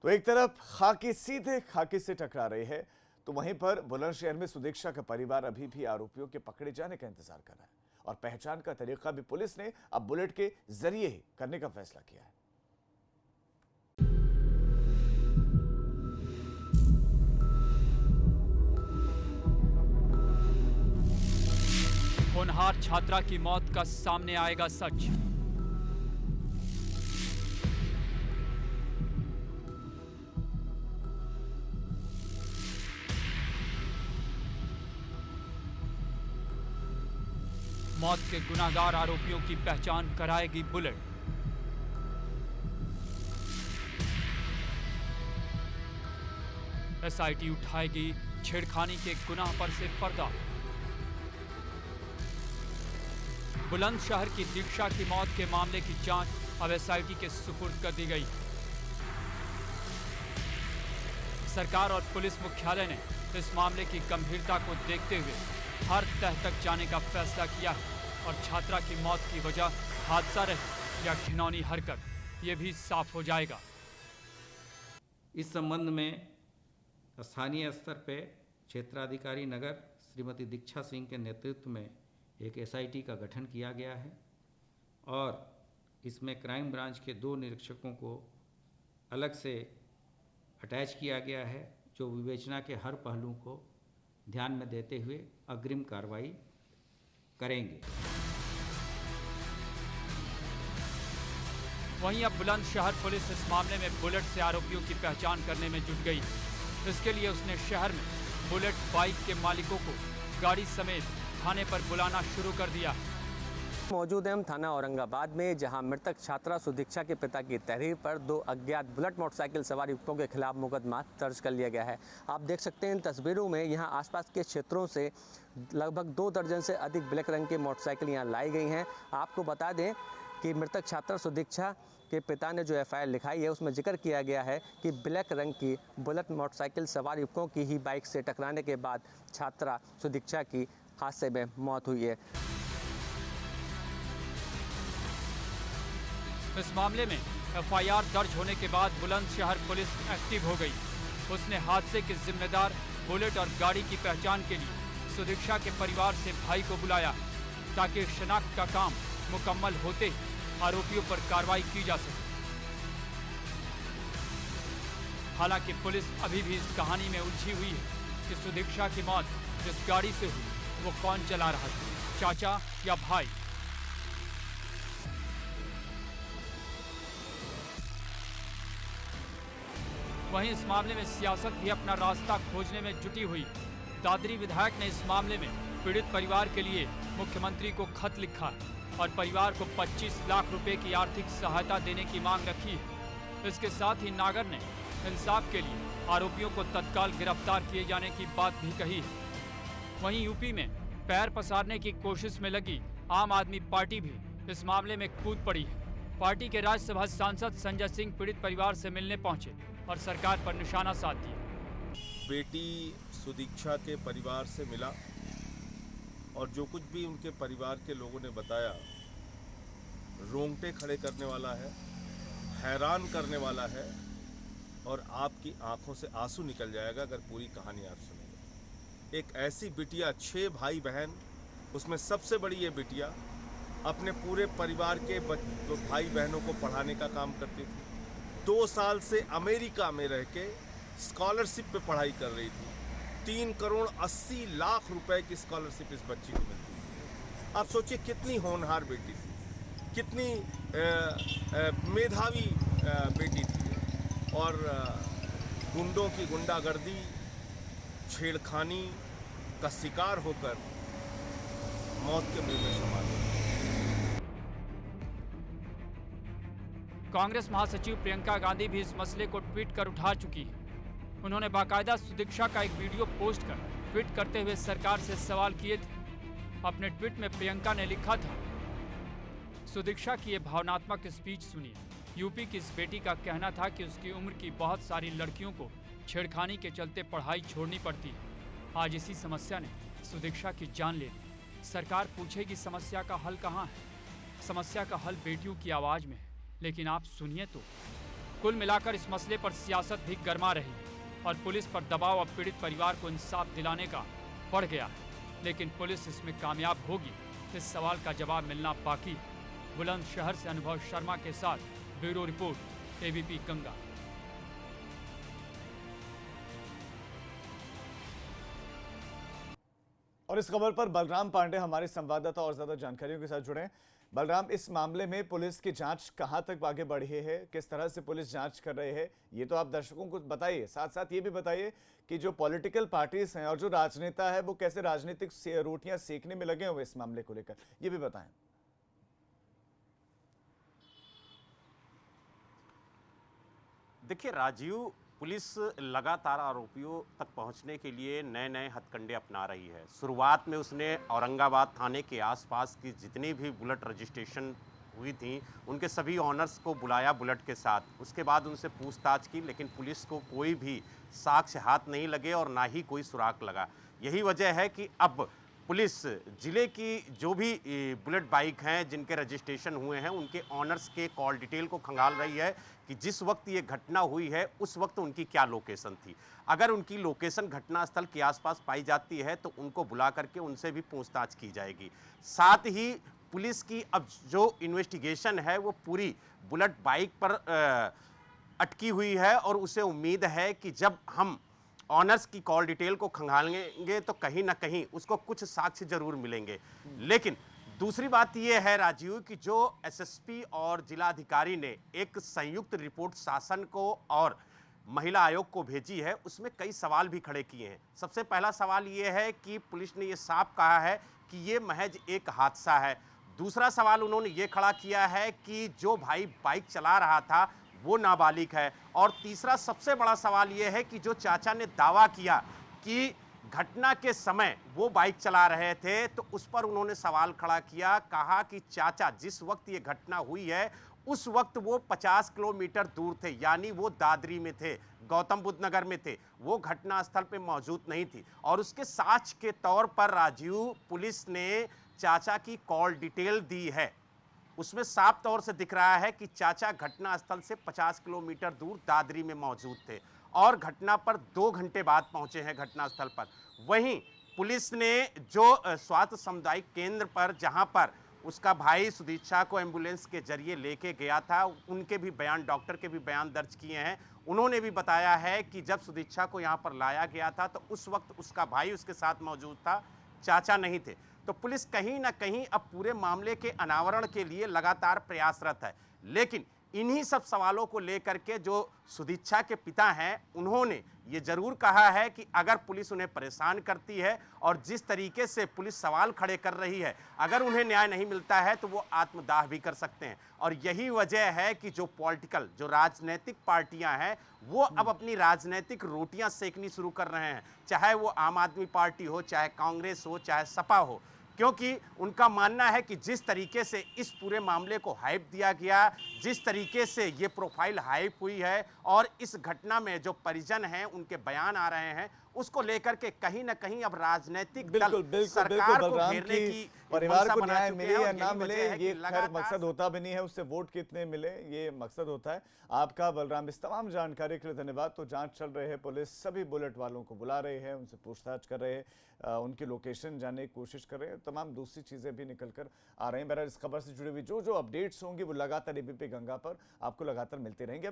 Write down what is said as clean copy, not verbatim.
तो एक तरफ खाकी सीधे खाकी से टकरा रही है, तो वहीं पर बुलंदशहर में सुदीक्षा का परिवार अभी भी आरोपियों के पकड़े जाने का इंतजार कर रहा है और पहचान का तरीका भी पुलिस ने अब बुलेट के जरिए ही करने का फैसला किया है। होनहार छात्रा की मौत का सामने आएगा सच। मौत के गुनाहगार आरोपियों की पहचान कराएगी बुलेट। एसआईटी उठाएगी छेड़खानी के गुनाह पर से पर्दा। बुलंदशहर की दीक्षा की मौत के मामले की जांच अब एसआईटी के सुपुर्द कर दी गई। सरकार और पुलिस मुख्यालय ने इस मामले की गंभीरता को देखते हुए हर तह तक जाने का फैसला किया है और छात्रा की मौत की वजह हादसा रही या घिनौनी हरकत, ये भी साफ हो जाएगा। इस संबंध में स्थानीय स्तर पर क्षेत्राधिकारी नगर श्रीमती दीक्षा सिंह के नेतृत्व में एक एसआईटी का गठन किया गया है और इसमें क्राइम ब्रांच के 2 निरीक्षकों को अलग से अटैच किया गया है, जो विवेचना के हर पहलू को ध्यान में देते हुए अग्रिम कार्रवाई करेंगे। वहीं अब बुलंदशहर पुलिस इस मामले में बुलेट से आरोपियों की पहचान करने में जुट गई। इसके लिए उसने शहर में बुलेट बाइक के मालिकों को गाड़ी समेत थाने पर बुलाना शुरू कर दिया। मौजूद हैं हम थाना औरंगाबाद में, जहां मृतक छात्रा सुदीक्षा के पिता की तहरीर पर 2 अज्ञात बुलेट मोटरसाइकिल सवार युवकों के खिलाफ मुकदमा दर्ज कर लिया गया है। आप देख सकते हैं इन तस्वीरों में, यहां आसपास के क्षेत्रों से लगभग 2 दर्जन से अधिक ब्लैक रंग की मोटरसाइकिल यहां लाई गई हैं। आपको बता दें कि मृतक छात्रा सुदीक्षा के पिता ने जो एफआईआर लिखाई है उसमें जिक्र किया गया है कि ब्लैक रंग की बुलेट मोटरसाइकिल सवार युवकों की ही बाइक से टकराने के बाद छात्रा सुदीक्षा की हादसे में मौत हुई है। इस मामले में एफआईआर दर्ज होने के बाद बुलंदशहर पुलिस एक्टिव हो गई। उसने हादसे के जिम्मेदार बुलेट और गाड़ी की पहचान के लिए सुदीक्षा के परिवार से भाई को बुलाया ताकि शनाख्त का काम मुकम्मल होते ही आरोपियों पर कार्रवाई की जा सके। हालांकि पुलिस अभी भी इस कहानी में उलझी हुई है कि सुदीक्षा की मौत जिस गाड़ी से हुई वो कौन चला रहा था, चाचा या भाई। वहीं इस मामले में सियासत भी अपना रास्ता खोजने में जुटी हुई। दादरी विधायक ने इस मामले में पीड़ित परिवार के लिए मुख्यमंत्री को खत लिखा और परिवार को 25 लाख रुपए की आर्थिक सहायता देने की मांग रखी है। इसके साथ ही नागर ने इंसाफ के लिए आरोपियों को तत्काल गिरफ्तार किए जाने की बात भी कही है। वहीं यूपी में पैर पसारने की कोशिश में लगी आम आदमी पार्टी भी इस मामले में कूद पड़ी है। पार्टी के राज्यसभा सांसद संजय सिंह पीड़ित परिवार से मिलने पहुंचे और सरकार पर निशाना साध दिया। बेटी सुदीक्षा के परिवार से मिला और जो कुछ भी उनके परिवार के लोगों ने बताया रोंगटे खड़े करने वाला है, हैरान करने वाला है और आपकी आंखों से आंसू निकल जाएगा अगर पूरी कहानी आप सुनेंगे। एक ऐसी बिटिया, 6 भाई बहन, उसमें सबसे बड़ी ये बिटिया अपने पूरे परिवार के भाई बहनों को पढ़ाने का काम करती थी। 2 साल से अमेरिका में रह के स्कॉलरशिप पे पढ़ाई कर रही थी। 3 करोड़ 80 लाख रुपए की स्कॉलरशिप इस बच्ची को मिलती थी। आप सोचिए कितनी होनहार बेटी थी, कितनी मेधावी बेटी थी और गुंडों की गुंडागर्दी, छेड़खानी का शिकार होकर मौत के मुंह में समा गई। कांग्रेस महासचिव प्रियंका गांधी भी इस मसले को ट्वीट कर उठा चुकी है। उन्होंने बाकायदा सुदीक्षा का एक वीडियो पोस्ट कर ट्वीट करते हुए सरकार से सवाल किए थे। अपने ट्वीट में प्रियंका ने लिखा था, सुदीक्षा की ये भावनात्मक स्पीच सुनिए। यूपी की इस बेटी का कहना था कि उसकी उम्र की बहुत सारी लड़कियों को छेड़खानी के चलते पढ़ाई छोड़नी पड़ती है। आज इसी समस्या ने सुदीक्षा की जान ले ली। सरकार पूछेगी समस्या का हल कहाँ है? समस्या का हल बेटियों की आवाज में है, लेकिन आप सुनिए तो। कुल मिलाकर इस मसले पर सियासत भी गर्मा रही और पुलिस पर दबाव अब पीड़ित परिवार को इंसाफ दिलाने का बढ़ गया। लेकिन पुलिस इसमें कामयाब होगी, इस सवाल का जवाब मिलना बाकी। बुलंदशहर से अनुभव शर्मा के साथ ब्यूरो रिपोर्ट, एबीपी गंगा। और इस खबर पर बलराम पांडे हमारे संवाददाता और ज्यादा जानकारियों के साथ जुड़े हैं। बलराम, इस मामले में पुलिस की जांच कहां तक आगे बढ़ी है, किस तरह से पुलिस जांच कर रही है, ये तो आप दर्शकों को बताइए। साथ साथ ये भी बताइए कि जो पॉलिटिकल पार्टीज हैं और जो राजनेता है वो कैसे राजनीतिक रोटियां सेकने में लगे हुए इस मामले को लेकर, ये भी बताएं। देखिए राजीव, पुलिस लगातार आरोपियों तक पहुंचने के लिए नए नए हथकंडे अपना रही है। शुरुआत में उसने औरंगाबाद थाने के आसपास की जितनी भी बुलेट रजिस्ट्रेशन हुई थी उनके सभी ऑनर्स को बुलाया बुलेट के साथ। उसके बाद उनसे पूछताछ की, लेकिन पुलिस को कोई भी साक्ष्य हाथ नहीं लगे और ना ही कोई सुराग लगा। यही वजह है कि अब पुलिस जिले की जो भी बुलेट बाइक हैं जिनके रजिस्ट्रेशन हुए हैं उनके ऑनर्स के कॉल डिटेल को खंगाल रही है कि जिस वक्त ये घटना हुई है उस वक्त उनकी क्या लोकेशन थी। अगर उनकी लोकेशन घटनास्थल के आसपास पाई जाती है तो उनको बुला करके उनसे भी पूछताछ की जाएगी। साथ ही पुलिस की अब जो इन्वेस्टिगेशन है वो पूरी बुलेट बाइक पर अटकी हुई है और उसे उम्मीद है कि जब हम ऑनर्स की कॉल डिटेल को खंगालेंगे तो कहीं ना कहीं उसको कुछ साक्ष्य जरूर मिलेंगे। लेकिन दूसरी बात यह है राजीव कि जो एसएसपी और जिलाधिकारी ने एक संयुक्त रिपोर्ट शासन को और महिला आयोग को भेजी है उसमें कई सवाल भी खड़े किए हैं। सबसे पहला सवाल यह है कि पुलिस ने यह साफ कहा है कि ये महज एक हादसा है। दूसरा सवाल उन्होंने ये खड़ा किया है कि जो भाई बाइक चला रहा था वो नाबालिग है। और तीसरा सबसे बड़ा सवाल यह है कि जो चाचा ने दावा किया कि घटना के समय वो बाइक चला रहे थे तो उस पर उन्होंने सवाल खड़ा किया। कहा कि चाचा जिस वक्त ये घटना हुई है उस वक्त वो 50 किलोमीटर दूर थे, यानी वो दादरी में थे, गौतम बुद्ध नगर में थे, वो घटनास्थल पे मौजूद नहीं थी। और उसके साक्ष्य के तौर पर राजीव पुलिस ने चाचा की कॉल डिटेल दी है। उसमें साफ तौर से दिख रहा है कि चाचा घटनास्थल से 50 किलोमीटर दूर दादरी में मौजूद थे और घटना पर 2 घंटे बाद पहुंचे हैं घटनास्थल पर। वहीं पुलिस ने जो स्वास्थ्य सामुदायिक केंद्र पर जहां पर उसका भाई सुदीक्षा को एम्बुलेंस के जरिए लेके गया था उनके भी बयान, डॉक्टर के भी बयान दर्ज किए हैं। उन्होंने भी बताया है कि जब सुदीक्षा को यहां पर लाया गया था तो उस वक्त उसका भाई उसके साथ मौजूद था, चाचा नहीं थे। तो पुलिस कहीं ना कहीं अब पूरे मामले के अनावरण के लिए लगातार प्रयासरत है। लेकिन इन्हीं सब सवालों को लेकर के जो सुदीक्षा के पिता हैं उन्होंने ये जरूर कहा है कि अगर पुलिस उन्हें परेशान करती है और जिस तरीके से पुलिस सवाल खड़े कर रही है, अगर उन्हें न्याय नहीं मिलता है तो वो आत्मदाह भी कर सकते हैं। और यही वजह है कि जो पॉलिटिकल, जो राजनीतिक पार्टियां हैं वो अब अपनी राजनीतिक रोटियां सेकनी शुरू कर रहे हैं, चाहे वो आम आदमी पार्टी हो, चाहे कांग्रेस हो, चाहे सपा हो। क्योंकि उनका मानना है कि जिस तरीके से इस पूरे मामले को हाइप दिया गया, जिस तरीके से ये प्रोफाइल हाइप हुई है और इस घटना में जो परिजन हैं उनके बयान आ रहे हैं उसको लेकर के कहीं ना कहीं अब राजनीतिक दल सरकार को घेरने की परिवार को न्याय मिले या ना मिले ये खैर मकसद होता भी नहीं है, उससे वोट कितने मिले ये मकसद होता है। आपका बलराम इस तमाम जानकारी के लिए धन्यवाद। तो जांच चल रही है, पुलिस सभी बुलेट वालों को बुला रही है, उनसे पूछताछ कर रहे हैं, उनकी लोकेशन जानने की कोशिश कर रहे हैं, तमाम दूसरी चीजें भी निकल कर आ रही हैं। बहरहाल इस खबर से जुड़ी हुई जो अपडेट्स होंगी वो लगातार एबीपी गंगा पर आपको लगातार मिलती रहेंगे।